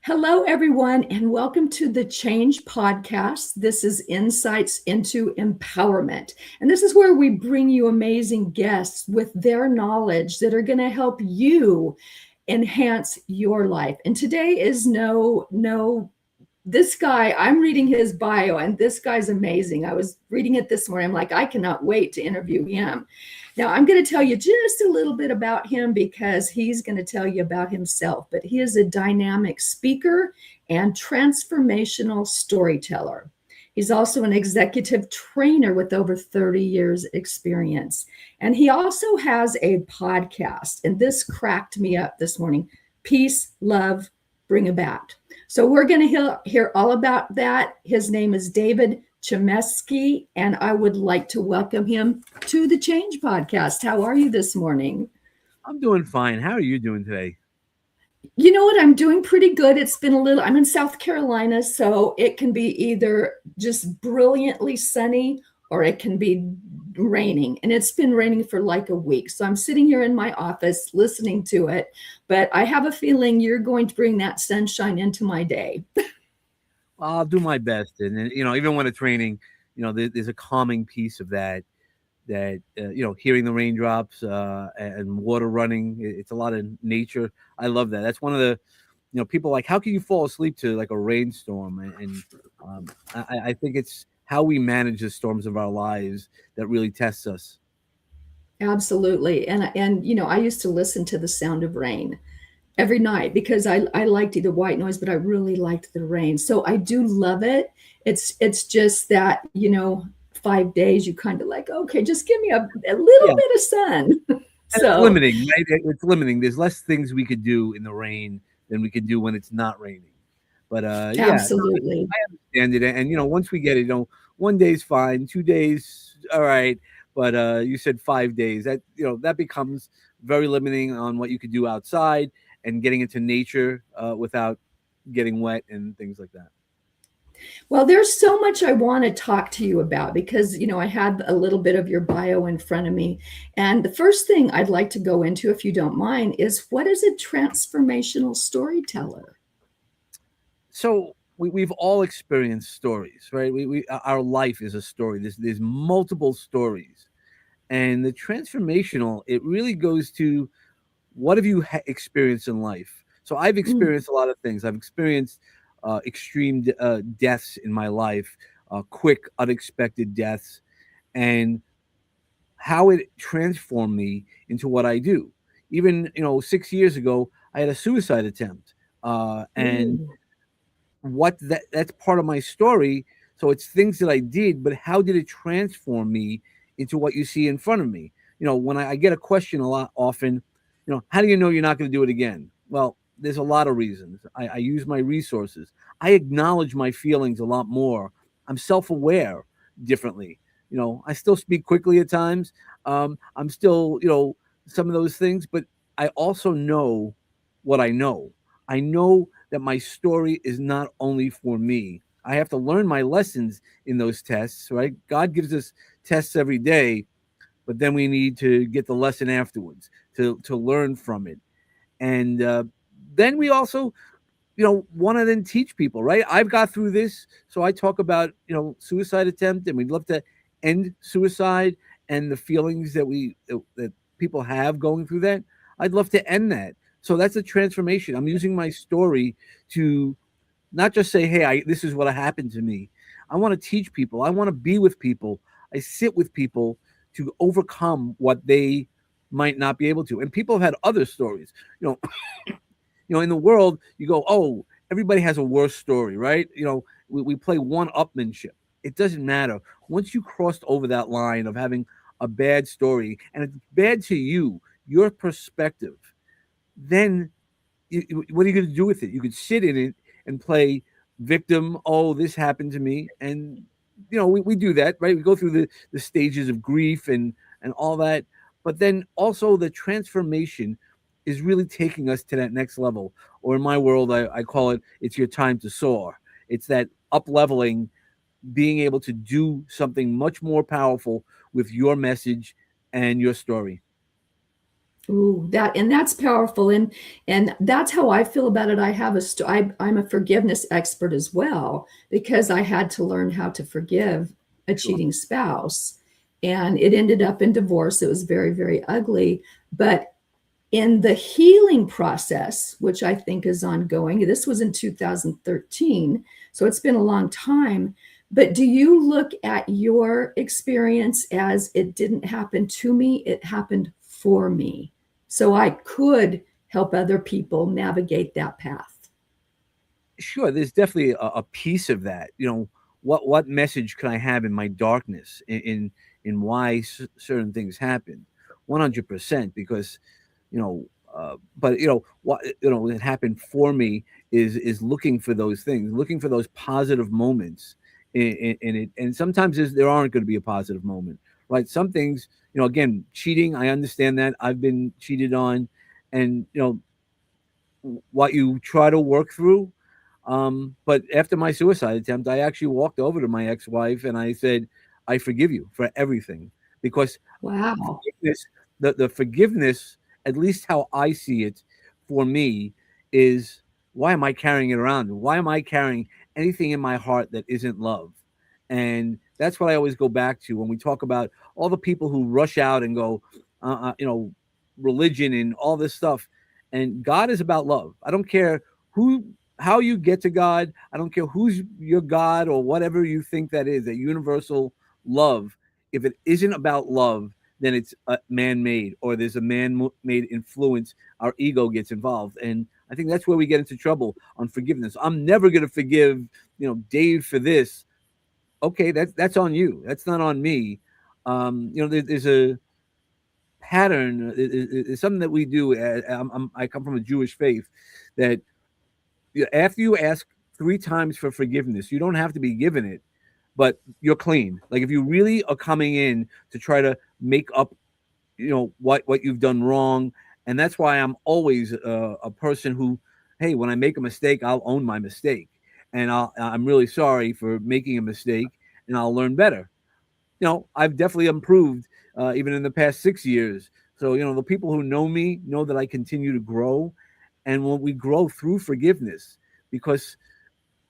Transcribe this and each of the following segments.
Hello, everyone, and welcome to the Change Podcast. This is Insights into Empowerment. And this is where we bring you amazing guests with their knowledge that are going to help you enhance your life. And today is this guy, I'm reading his bio, and this guy's amazing. I was reading it this morning. I'm like, I cannot wait to interview him. Now, I'm going to tell you just a little bit about him because he's going to tell you about himself. But he is a dynamic speaker and transformational storyteller. He's also an executive trainer with over 30 years experience. And he also has a podcast. And this cracked me up this morning. Peace, Love, Bring About. So we're going to hear all about that. His name is David Chametzky, and I would like to welcome him to the Change Podcast. How are you this morning? I'm doing fine. How are you doing today? You know what? I'm doing pretty good. I'm in South Carolina, so it can be either just brilliantly sunny or it can be raining. And it's been raining for like a week. So I'm sitting here in my office listening to it. But I have a feeling you're going to bring that sunshine into my day. I'll do my best. And even when it's raining, there's a calming piece of that, hearing the raindrops and water running. It's a lot of nature. I love that. That's one of the, people like, how can you fall asleep to like a rainstorm? I think it's how we manage the storms of our lives that really tests us. Absolutely. And I used to listen to the sound of rain every night because I liked the white noise, but I really liked the rain. So I do love it. It's just that, 5 days, you kind of like, okay, just give me a little Yeah. bit of sun. And it's So limiting, right? It's limiting. There's less things we could do in the rain than we could do when it's not raining. But yeah, no, absolutely. I understand it. And once we get it, one day's fine, 2 days, all right. But you said 5 days. That becomes very limiting on what you could do outside and getting into nature without getting wet and things like that. Well, there's so much I want to talk to you about because, I had a little bit of your bio in front of me. And the first thing I'd like to go into, if you don't mind, is what is a transformational storyteller? So we've all experienced stories, right? Our life is a story. There's multiple stories, and the transformational, it really goes to what have you experienced in life. So I've Mm, experienced a lot of things. I've experienced extreme deaths in my life, quick, unexpected deaths, and how it transformed me into what I do. Even 6 years ago, I had a suicide attempt, and ooh, that's part of my story. So it's things that I did, but how did it transform me into what you see in front of me? When I get a question a lot often, how do you know you're not going to do it again? Well, there's a lot of reasons. I use my resources. I acknowledge my feelings a lot more. I'm self-aware differently. I still speak quickly at times. I'm still, some of those things, but I also know what I know. I know that my story is not only for me. I have to learn my lessons in those tests, right? God gives us tests every day, but then we need to get the lesson afterwards to learn from it. And then we also, want to then teach people, right? I've got through this, so I talk about, suicide attempt, and we'd love to end suicide and the feelings that people have going through that. I'd love to end that. So that's a transformation. I'm using my story to not just say, hey, this is what happened to me. I want to teach people. I want to be with people. I sit with people to overcome what they might not be able to. And people have had other stories. In the world, you go, oh, everybody has a worse story, right? We play one-upmanship. It doesn't matter. Once you crossed over that line of having a bad story, and it's bad to you, your perspective, then what are you going to do with it? You could sit in it and play victim. Oh, this happened to me. And, we do that, right? We go through the stages of grief and all that. But then also the transformation is really taking us to that next level. Or in my world, I call it's your time to soar. It's that up leveling, being able to do something much more powerful with your message and your story. Ooh, that's powerful, and that's how I feel about it. I have I'm a forgiveness expert as well because I had to learn how to forgive a Sure. cheating spouse, and it ended up in divorce. It was very, very ugly, but in the healing process, which I think is ongoing, this was in 2013, so it's been a long time. But do you look at your experience as it didn't happen to me, it happened for me? So I could help other people navigate that path. Sure, there's definitely a piece of that. What message can I have in my darkness, in why certain things happen? 100%, because but what it happened for me is looking for those things, looking for those positive moments in it, and sometimes there aren't going to be a positive moment, right? Some things, again, cheating, I understand that. I've been cheated on, and what you try to work through. But after my suicide attempt, I actually walked over to my ex-wife and I said, I forgive you for everything, because Wow. forgiveness, the forgiveness, at least how I see it, for me, is, why am I carrying it around? Why am I carrying anything in my heart that isn't love? And that's what I always go back to when we talk about all the people who rush out and go, religion and all this stuff. And God is about love. I don't care who, how you get to God. I don't care who's your God or whatever you think that is, a universal love. If it isn't about love, then it's man-made, or there's a man-made influence. Our ego gets involved, and I think that's where we get into trouble on forgiveness. I'm never going to forgive, Dave for this. Okay, that's on you. That's not on me. There's a pattern. It's something that we do. I come from a Jewish faith that after you ask 3 times for forgiveness, you don't have to be given it, but you're clean. Like, if you really are coming in to try to make up, what you've done wrong. And that's why I'm always a person who, hey, when I make a mistake, I'll own my mistake, and I'm really sorry for making a mistake, and I'll learn better. I've definitely improved, even in the past 6 years. So, the people who know me know that I continue to grow, and when we grow through forgiveness, because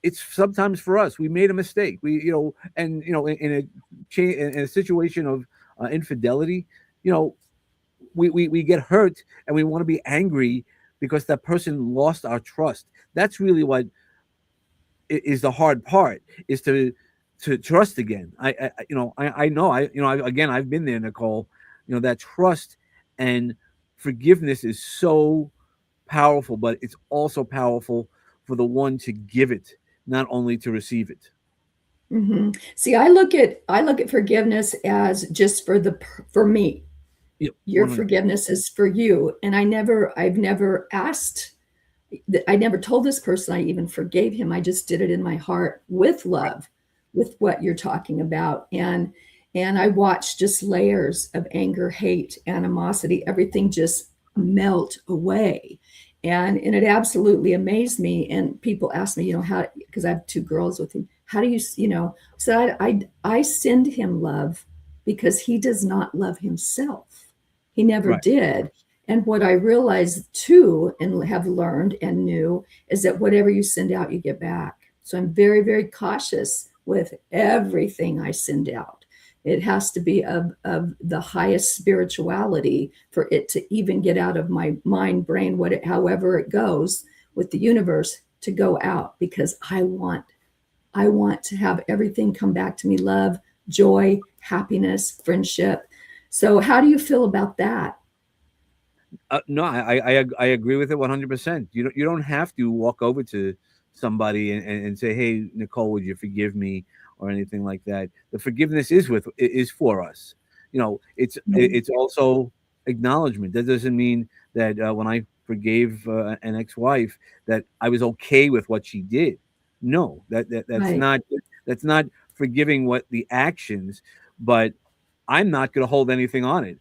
it's sometimes for us, we made a mistake. And in a situation of infidelity, you know, we get hurt and we want to be angry because that person lost our trust. That's really what is the hard part, is to trust again. I know, again, I've been there, Nicole. That trust and forgiveness is so powerful, but it's also powerful for the one to give it, not only to receive it. See, I look at forgiveness as just for me. Yeah, Your 100. forgiveness is for you, and I've never asked, I never told this person I even forgave him. I just did it in my heart with love, with what you're talking about. And I watched just layers of anger, hate, animosity, everything just melt away. And it absolutely amazed me. And people ask me, how, because I have 2 girls with him, how do you, so I send him love because he does not love himself. He never Right. did. And what I realized too, and have learned and knew, is that whatever you send out, you get back. So I'm very, very cautious with everything I send out. It has to be of the highest spirituality for it to even get out of my mind, brain, however it goes with the universe, to go out, because I want to have everything come back to me: love, joy, happiness, friendship. So how do you feel about that? No, I agree with it 100%. You don't have to walk over to somebody and say, "Hey, Nicole, would you forgive me?" or anything like that. The forgiveness is for us. It's also acknowledgement. That doesn't mean that when I forgave an ex-wife, that I was okay with what she did. No, Right. that's not forgiving what the actions, but I'm not going to hold anything on it.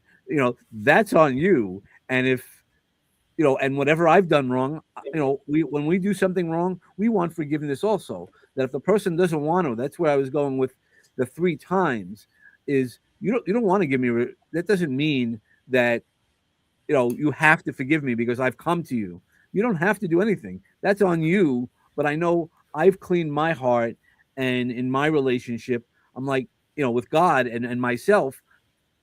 That's on you. And if and whatever I've done wrong, we when we do something wrong, we want forgiveness also. That if the person doesn't want to, that's where I was going with the 3 times. Is, you don't want to give me. That doesn't mean that you have to forgive me because I've come to you. You don't have to do anything. That's on you. But I know I've cleaned my heart, and in my relationship, I'm like, with God and myself,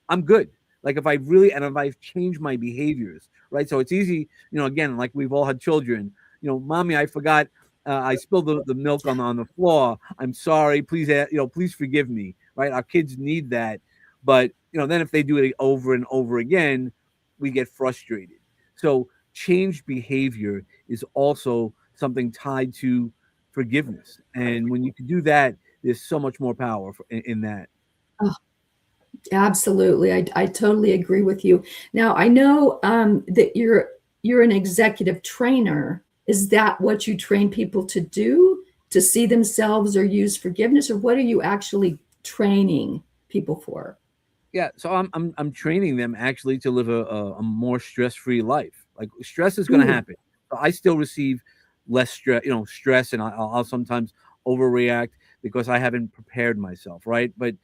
I'm good. Like if I've changed my behaviors, right? So it's easy, again, like we've all had children, mommy, I forgot, I spilled the milk on the floor. I'm sorry. Please, please forgive me, right? Our kids need that. But, then if they do it over and over again, we get frustrated. So changed behavior is also something tied to forgiveness. And when you can do that, there's so much more power in that. Oh, absolutely. I totally agree with you. Now, I know that you're an executive trainer. Is that what you train people to do, to see themselves or use forgiveness, or what are you actually training people for? Yeah, so I'm training them actually to live a more stress-free life. Like stress is going to Ooh, happen. So I still receive less stress, and I'll sometimes overreact because I haven't prepared myself, right? But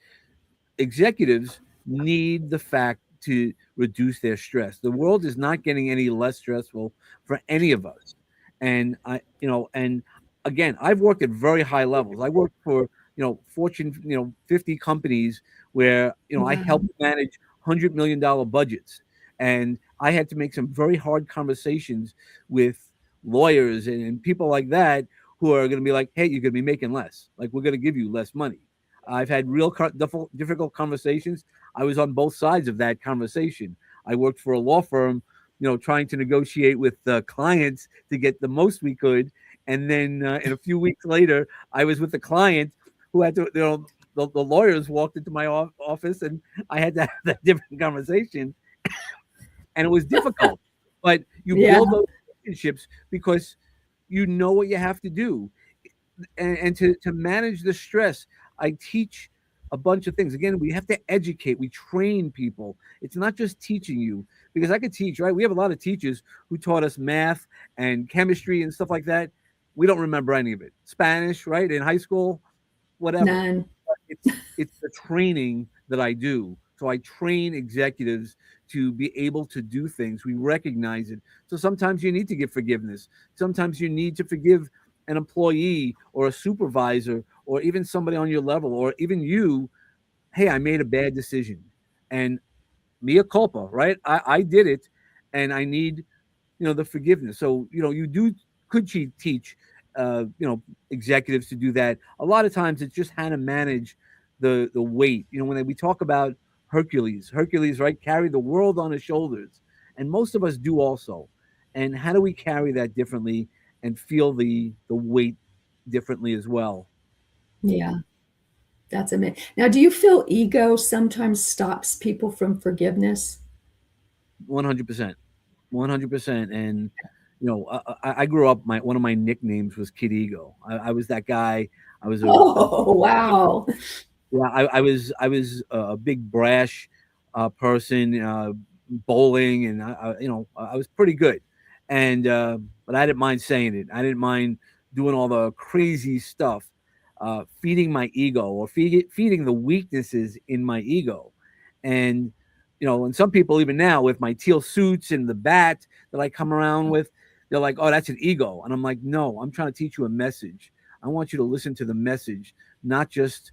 executives need the fact to reduce their stress. The world is not getting any less stressful for any of us. And and again, I've worked at very high levels. I worked for, Fortune, 50 companies where, I wow. helped manage $100 million budgets. And I had to make some very hard conversations with lawyers and people like that who are going to be like, hey, you're going to be making less. Like, we're going to give you less money. I've had real difficult conversations. I was on both sides of that conversation. I worked for a law firm, trying to negotiate with clients to get the most we could. And then in a few weeks later, I was with the client who had to, the lawyers walked into my office and I had to have that different conversation. And it was difficult. But you Yeah. build those relationships because you know what you have to do, and to manage the stress. I teach a bunch of things. Again, we have to educate, we train people. It's not just teaching you, because I could teach, right? We have a lot of teachers who taught us math and chemistry and stuff like that. We don't remember any of it. Spanish, right, in high school, whatever. None. But it's the training that I do. So I train executives to be able to do things. We recognize it. So sometimes you need to give forgiveness. Sometimes you need to forgive an employee or a supervisor or even somebody on your level or even you. Hey, I made a bad decision, and mea culpa, right? I did it, and I need, the forgiveness. So, you do could teach, executives to do that. A lot of times it's just how to manage the weight. When we talk about Hercules, right, carried the world on his shoulders, and most of us do also. And how do we carry that differently and feel the weight differently as well? Yeah, that's amazing. Now, do you feel ego sometimes stops people from forgiveness? 100%. 100%. And I grew up. My one of my nicknames was Kid Ego. I was that guy. I was a Oh, wow. Yeah, I was a big brash person, bowling, and I was pretty good, and but I didn't mind saying it. I didn't mind doing all the crazy stuff, feeding my ego or feeding the weaknesses in my ego, and and some people even now with my teal suits and the bat that I come around with, they're like, "Oh, that's an ego," and I'm like, "No, I'm trying to teach you a message. I want you to listen to the message, not just."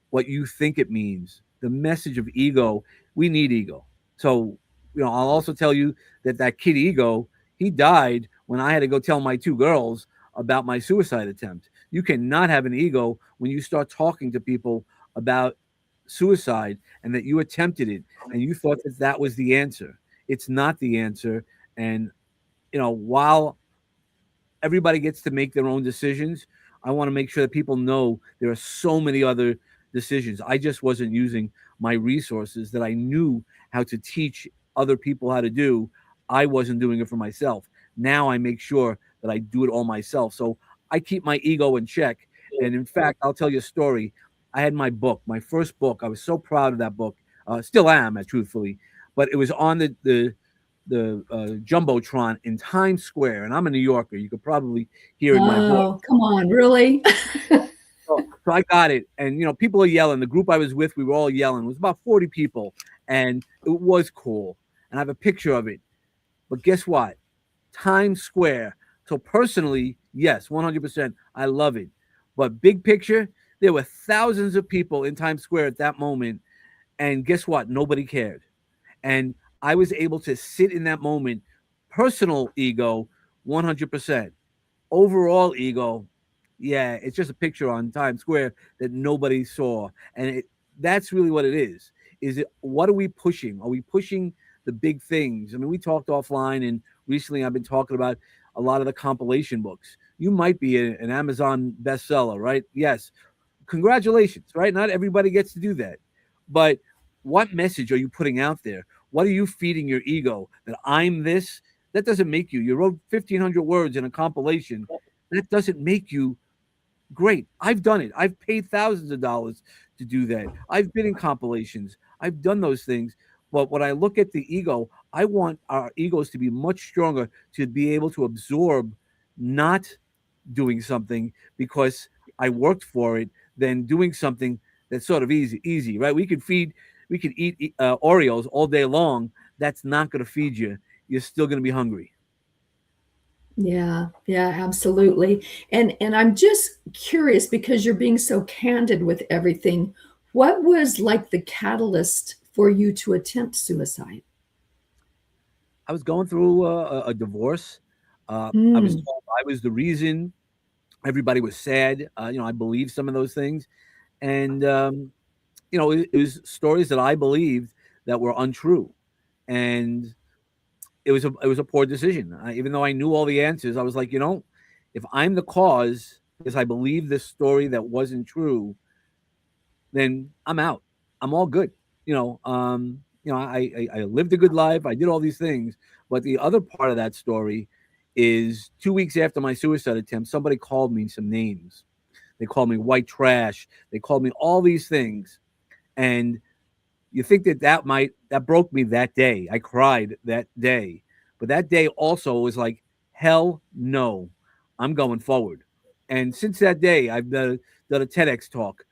What you think it means. The message of ego, we need ego. So, I'll also tell you that kid ego, he died when I had to go tell my two girls about my suicide attempt. You cannot have an ego when you start talking to people about suicide and that you attempted it and you thought that that was the answer. It's not the answer. And, while everybody gets to make their own decisions. I want to make sure that people know there are so many other decisions. I just wasn't using my resources that I knew how to teach other people how to do. I wasn't doing it for myself. Now I make sure that I do it all myself. So I keep my ego in check. And in fact, I'll tell you a story. I had my book, my first book. I was so proud of that book. Still am, truthfully. But it was on the jumbotron in Times Square, and I'm a New Yorker. You could probably hear in my voice. Oh, come on, really? So I got it, and people are yelling. The group I was with, we were all yelling. It was about 40 people, and it was cool. And I have a picture of it. But guess what? Times Square. So personally, yes, 100%, I love it. But big picture, there were thousands of people in Times Square at that moment, and guess what? Nobody cared. And I was able to sit in that moment, personal ego, 100%. Overall ego, yeah, it's just a picture on Times Square that nobody saw. And that's really what it is. Is it what are we pushing? Are we pushing the big things? I mean, we talked offline, and recently I've been talking about a lot of the compilation books. You might be an Amazon bestseller, right? Yes, congratulations, right? Not everybody gets to do that. But what message are you putting out there? What are you feeding your ego? That I'm this? That doesn't make you. You wrote 1,500 words in a compilation. That doesn't make you great. I've done it. I've paid thousands of dollars to do that. I've been in compilations. I've done those things. But when I look at the ego, I want our egos to be much stronger to be able to absorb not doing something because I worked for it than doing something that's sort of easy, right? We could eat Oreos all day long. That's not going to feed you. You're still going to be hungry. Yeah, yeah, absolutely. And I'm just curious because you're being so candid with everything. What was like the catalyst for you to attempt suicide? I was going through a divorce. I was Mm, told I was the reason. Everybody was sad. I believed some of those things, and it was stories that I believed that were untrue, and it was a poor decision. Even though I knew all the answers, I was like, if I'm the cause because I believe this story that wasn't true, then I'm out. I'm all good. I lived a good life. I did all these things, but the other part of that story is 2 weeks after my suicide attempt, somebody called me some names. They called me white trash. They called me all these things, and you think that broke me that day. I cried that day, but that day also was like, hell no, I'm going forward. And since that day, I've done a TEDx talk.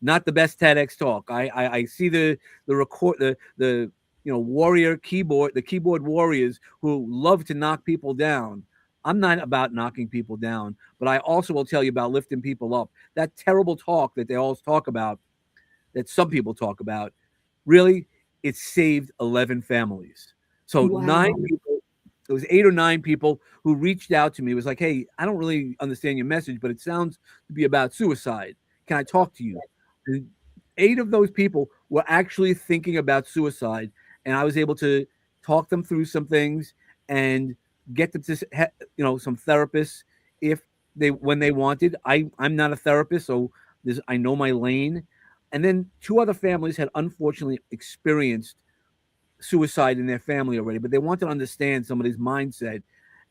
Not the best TEDx talk. I see the record the warrior keyboard the keyboard warriors who love to knock people down. I'm not about knocking people down, but I also will tell you about lifting people up. That terrible talk that they always talk about, that some people talk about, really, it saved 11 families. So nine wow. people, it was 8 or 9 people who reached out to me. It was like, hey, I don't really understand your message, but it sounds to be about suicide. Can I talk to you? And 8 of those people were actually thinking about suicide, and I was able to talk them through some things and get them to, some therapists if they when they wanted. I'm not a therapist, so I know my lane. And then 2 other families had unfortunately experienced suicide in their family already, but they wanted to understand somebody's mindset.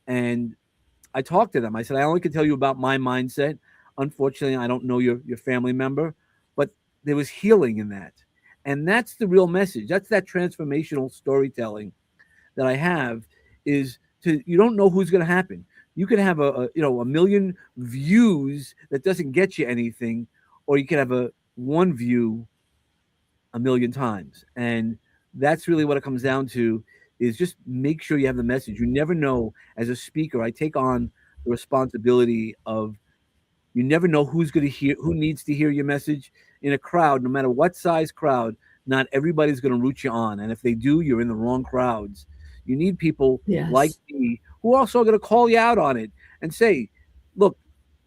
And I talked to them. I said, I only can tell you about my mindset. Unfortunately, I don't know your family member, but there was healing in that. And that's the real message. That's that transformational storytelling that I have is you don't know who's going to happen. You could have a million views that doesn't get you anything, or you could have a one view a million times. And that's really what it comes down to is just make sure you have the message. You never know. As a speaker, I take on the responsibility of you never know who needs to hear your message in a crowd, no matter what size crowd. Not everybody's going to root you on. And if they do, you're in the wrong crowds. You need people like Yes. me who are also going to call you out on it and say, look,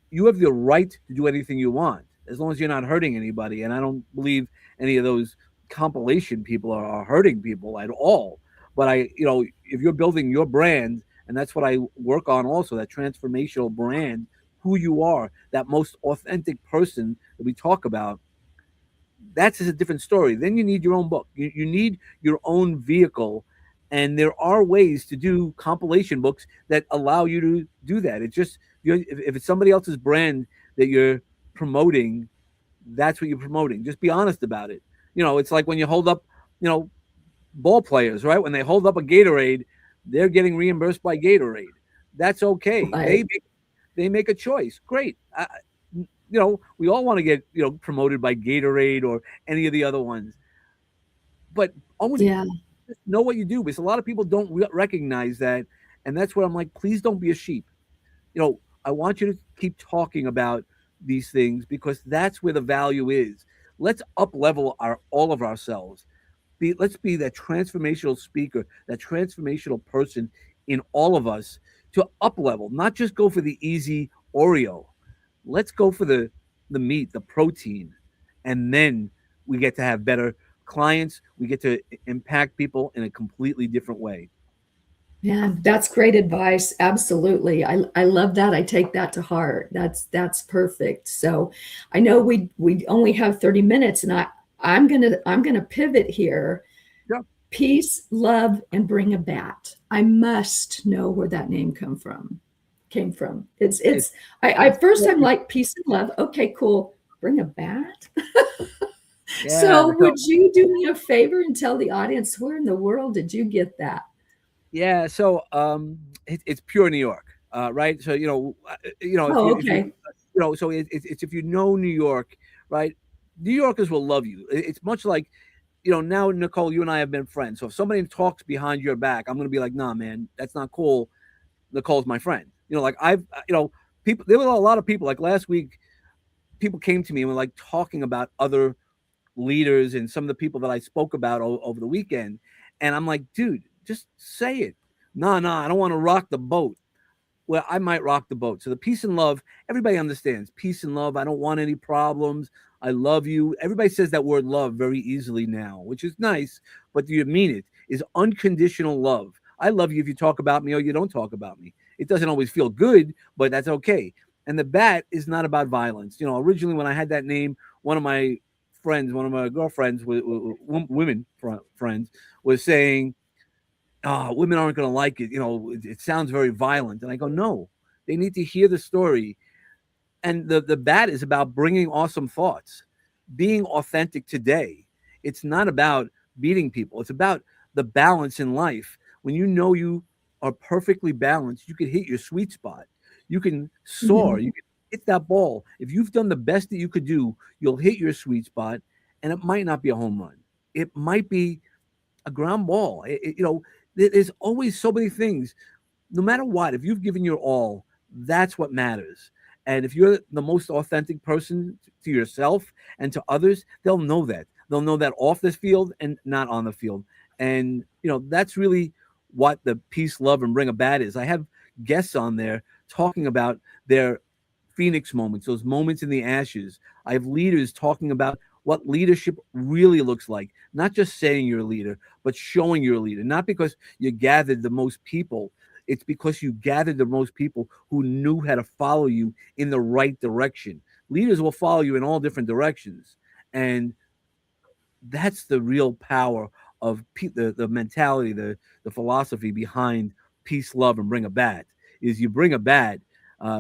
you have the right to do anything you want as long as you're not hurting anybody. And I don't believe any of those compilation people are hurting people at all. But if you're building your brand, and that's what I work on also, that transformational brand, who you are, that most authentic person that we talk about, that's just a different story. Then you need your own book. You need your own vehicle. And there are ways to do compilation books that allow you to do that. It's just, if it's somebody else's brand that you're promoting, that's what you're promoting. Just be honest about it. It's like when you hold up, you know, ball players, right? When they hold up a Gatorade, they're getting reimbursed by Gatorade. That's okay. Right. They make a choice. Great. We all want to get promoted by Gatorade or any of the other ones, but almost Yeah. Just know what you do, because a lot of people don't recognize that, and that's where I'm like, please don't be a sheep. I want you to keep talking about these things because that's where the value is. Let's up level our all of ourselves. Let's be that transformational speaker, that transformational person in all of us to up level, not just go for the easy Oreo. Let's go for the meat, the protein, and then we get to have better clients. We get to impact people in a completely different way. Yeah, that's great advice. Absolutely. I love that. I take that to heart. That's perfect. So I know we only have 30 minutes and I'm gonna pivot here. Yeah, Peace, love, and bring a bat. I must know where that name came from. it's, I it's first I'm like peace and love. Okay, cool. Bring a bat. yeah. So So would you do me a favor and tell the audience where in the world did you get that? yeah, so it's pure New York, right? So if Oh, you okay. so it's if you know New York, right? New Yorkers will love you. It's much like now, Nicole, you and I have been friends. So if somebody talks behind your back, I'm gonna be like, nah, man, that's not cool. Nicole's my friend. Like people. There were a lot of people. Like last week, people came to me and were like talking about other leaders and some of the people that I spoke about over the weekend. And I'm like, dude, just say it. No, I don't want to rock the boat. Well, I might rock the boat. So the peace and love, everybody understands peace and love. I don't want any problems. I love you. Everybody says that word love very easily now, which is nice, but do you mean it? Is unconditional love. I love you if you talk about me or you don't talk about me. It doesn't always feel good, but that's okay. And the bat is not about violence. Originally when I had that name, one of my friends, one of my girlfriends, women friends, was saying, women aren't going to like it. It sounds very violent. And I go, no, they need to hear the story. And the bat is about bringing awesome thoughts, being authentic today. It's not about beating people. It's about the balance in life. When you know you are perfectly balanced, you can hit your sweet spot. You can soar. Mhm. You can hit that ball. If you've done the best that you could do, you'll hit your sweet spot, and it might not be a home run. It might be a ground ball. There's always so many things. No matter what, if you've given your all, that's what matters. And if you're the most authentic person to yourself and to others, they'll know that. They'll know that off this field and not on the field. And that's really what the peace, love, and bring a bat is. I have guests on there talking about their phoenix moments, those moments in the ashes. I have leaders talking about what leadership really looks like, not just saying you're a leader, but showing you're a leader, not because you gathered the most people. It's because you gathered the most people who knew how to follow you in the right direction. Leaders will follow you in all different directions. And that's the real power of the mentality, the philosophy behind peace, love, and bring a bat. Is you bring a bat,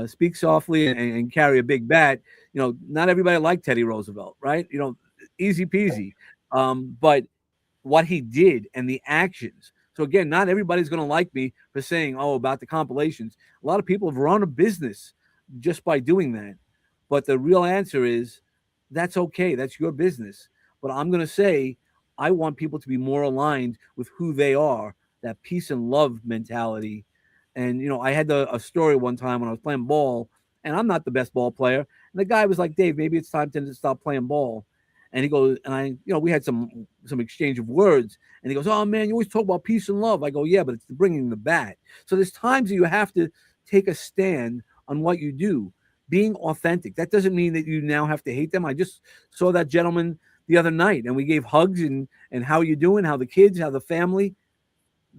speak softly and carry a big bat. Not everybody liked Teddy Roosevelt, right? Easy peasy. But what he did and the actions. So again, not everybody's going to like me for saying, "Oh, about the compilations." A lot of people have run a business just by doing that. But the real answer is that's okay. That's your business. But I'm going to say I want people to be more aligned with who they are, that peace and love mentality. And I had a story one time when I was playing ball, and I'm not the best ball player. And the guy was like, "Dave, maybe it's time to stop playing ball." And he goes, and we had some exchange of words. And he goes, "Oh man, you always talk about peace and love." I go, "Yeah, but it's bringing the bat." So there's times that you have to take a stand on what you do, being authentic. That doesn't mean that you now have to hate them. I just saw that gentleman the other night, and we gave hugs and how you doing, how the kids, how the family.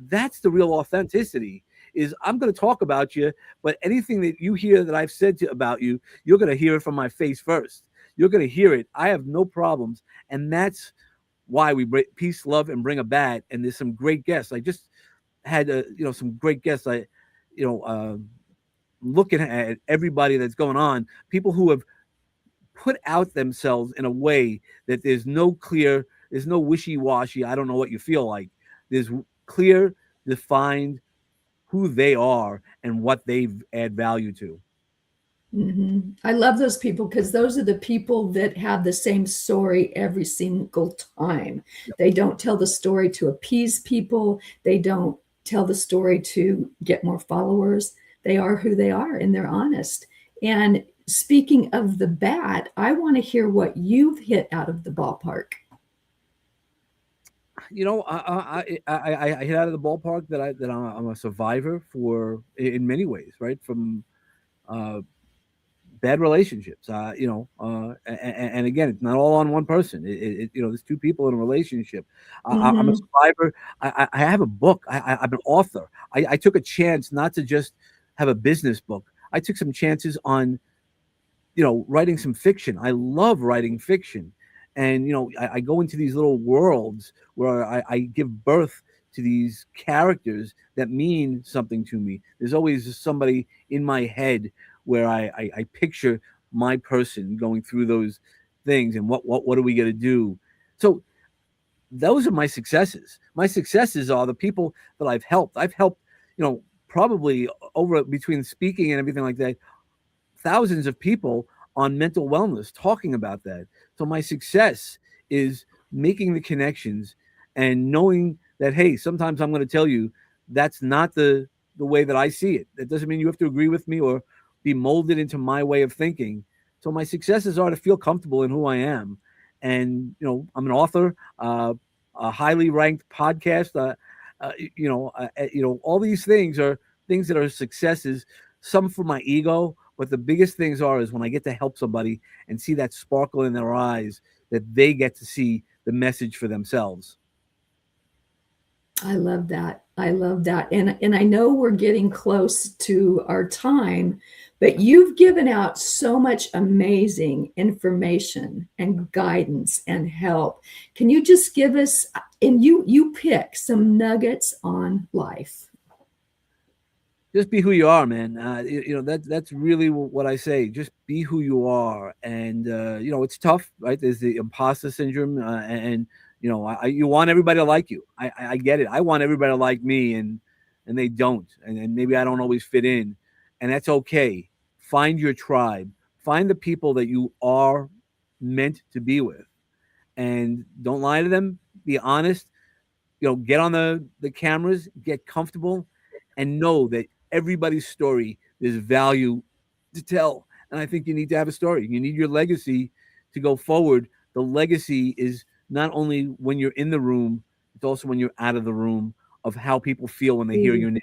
That's the real authenticity. Is I'm going to talk about you, but anything that you hear that I've said about you, you're going to hear it from my face first. You're going to hear it. I have no problems, and that's why we bring peace, love, and bring a bat. And there's some great guests. I just had some great guests. You know, uh, looking at everybody that's going on, people who have put out themselves in a way that there's no wishy-washy. I don't know what you feel like. There's clear, defined who they are and what they add value to. I love those people because those are the people that have the same story every single time. They don't tell the story to appease people, they don't tell the story to get more followers. They are who they are and they're honest. And speaking of the bat, I want to hear what you've hit out of the ballpark. I hit out of the ballpark that I'm a survivor for in many ways, right? From uh, bad relationships, and again, it's not all on one person. There's two people in a relationship. I'm a Mm-hmm. survivor. I have a book. I'm an author. I took a chance not to just have a business book. I took some chances on writing some fiction. I love writing fiction. And, I go into these little worlds where I give birth to these characters that mean something to me. There's always somebody in my head where I picture my person going through those things and what are we going to do? So those are my successes. My successes are the people that I've helped. I've helped, probably over between speaking and everything like that, thousands of people on mental wellness talking about that. So my success is making the connections and knowing that hey, sometimes I'm going to tell you that's not the way that I see it. That doesn't mean you have to agree with me or be molded into my way of thinking. So my successes are to feel comfortable in who I am, and I'm an author, a highly ranked podcast. All these things are things that are successes. Some for my ego, but the biggest things are is when I get to help somebody and see that sparkle in their eyes, that they get to see the message for themselves. I love that. I love that. And I know we're getting close to our time, but you've given out so much amazing information and guidance and help. Can you just give us, and you pick some nuggets on life? Just be who you are, man. That's really what I say. Just be who you are, and it's tough, right? There's the imposter syndrome, and you want everybody to like you. I get it. I want everybody to like me, and they don't, and maybe I don't always fit in, and that's okay. Find your tribe. Find the people that you are meant to be with, and don't lie to them. Be honest. Get on the cameras, get comfortable, and know that everybody's story, there's value to tell. And I think you need to have a story. You need your legacy to go forward. The legacy is not only when you're in the room, it's also when you're out of the room, of how people feel when they hear your name.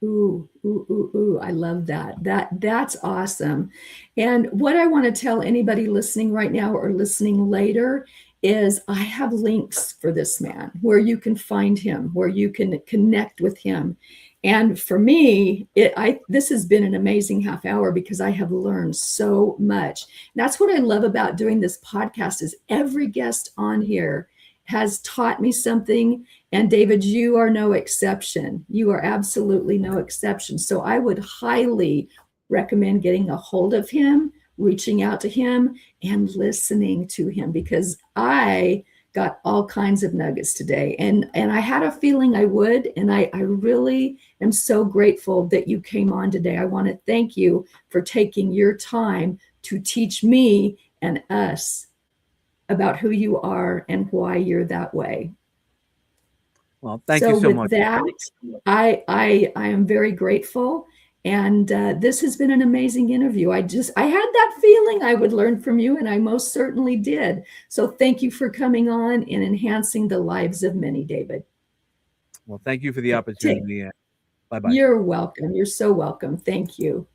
Ooh, ooh, ooh, ooh. I love that. That's awesome. And what I want to tell anybody listening right now or listening later is I have links for this man where you can find him, where you can connect with him. And for me, this has been an amazing half hour because I have learned so much. And that's what I love about doing this podcast is every guest on here has taught me something. And David, you are no exception. You are absolutely no exception. So I would highly recommend getting a hold of him, reaching out to him, and listening to him because I got all kinds of nuggets today. And I had a feeling I would. And I really am so grateful that you came on today. I want to thank you for taking your time to teach me and us about who you are and why you're that way. Well, thank you So so with much. that, I am very grateful. And this has been an amazing interview. I had that feeling I would learn from you, and I most certainly did. So thank you for coming on and enhancing the lives of many, David. Well, thank you for the Okay, opportunity. Bye bye. you're welcome. You're so welcome. Thank you.